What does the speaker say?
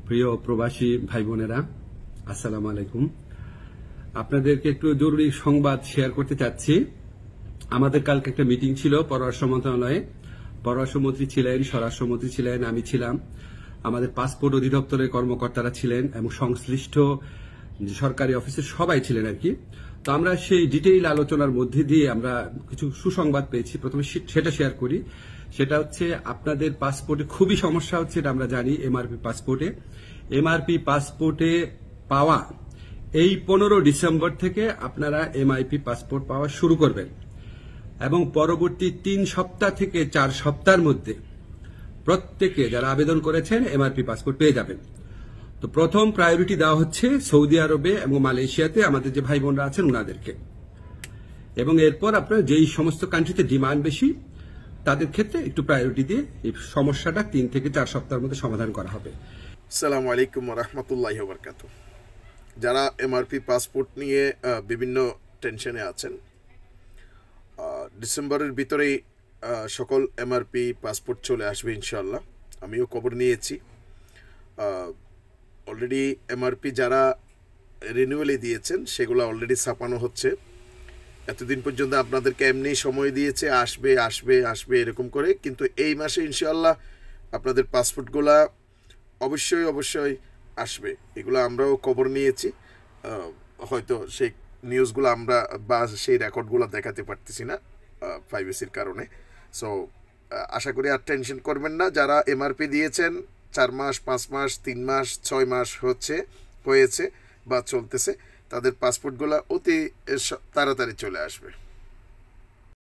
প্রিয় প্রবাসী ভাই বোনেরা, আসসালামু আলাইকুম। আপনাদেরকে একটু জরুরি সংবাদ শেয়ার করতে চাচ্ছি। আমাদের কালকে একটা মিটিং ছিল পররাষ্ট্র মন্ত্রণালয়ে। পররাষ্ট্রমন্ত্রী ছিলেন, স্বরাষ্ট্রমন্ত্রী ছিলেন, আমি ছিলাম, আমাদের পাসপোর্ট অধিদপ্তরের কর্মকর্তারা ছিলেন এবং সংশ্লিষ্ট সরকারি অফিসের সবাই ছিলেন আর কি। তো আমরা সেই ডিটেইল আলোচনার মধ্যে দিয়ে আমরা কিছু সুসংবাদ পেয়েছি। প্রথমে সেটা শেয়ার করি। সেটা হচ্ছে আপনাদের পাসপোর্টে খুবই সমস্যা হচ্ছে, এটা আমরা জানি। এমআরপি পাসপোর্টে পাওয়া এই 15 ডিসেম্বর থেকে আপনারা এমআইপি পাসপোর্ট পাওয়া শুরু করবেন এবং পরবর্তী 3 সপ্তাহ থেকে 4 সপ্তাহের মধ্যে প্রত্যেকে যারা আবেদন করেছেন এমআরপি পাসপোর্ট পেয়ে যাবেন। তো প্রথম প্রায়োরিটি দেওয়া হচ্ছে সৌদি আরবে এবং মালয়েশিয়াতে আমাদের যে ভাই বোনরা আছেন ওনাদেরকে, এবং এরপর আপনার যেই সমস্ত কান্ট্রিতে ডিমান্ড বেশি তাদের ক্ষেত্রে একটু প্রায়োরিটি দিয়ে এই সমস্যাটা 3 থেকে 4 সপ্তাহের মধ্যে সমাধান করা হবে। আসসালামু আলাইকুম ওয়া রাহমাতুল্লাহি ওয়া বারাকাতুহু। যারা এমআরপি পাসপোর্ট নিয়ে বিভিন্ন টেনশনে আছেন, ডিসেম্বরের ভিতরেই সকল এমআরপি পাসপোর্ট চলে আসবে ইনশাআল্লাহ। আমিও খবর নিয়েছি। অলরেডি এমআরপি যারা রিনিউয়ালি দিয়েছেন সেগুলো অলরেডি ছাপানো হচ্ছে। এতদিন পর্যন্ত আপনাদেরকে এমনি সময় দিয়েছে আসবে আসবে আসবে এরকম করে, কিন্তু এই মাসে ইনশাআল্লাহ আপনাদের পাসপোর্টগুলা অবশ্যই অবশ্যই আসবে। এগুলো আমরাও খবর নিয়েছি। হয়তো সেই নিউজগুলো আমরা বা সেই রেকর্ডগুলো দেখাতে পারতেছি না প্রাইভেসির কারণে। সো আশা করি আর টেনশন করবেন না। যারা এমআরপি দিয়েছেন 4 মাস, 5 মাস, 3 মাস, 6 মাস হয়েছে বা চলতেছে, তাদের পাসপোর্টগুলো অতি তাড়াতাড়ি চলে আসবে।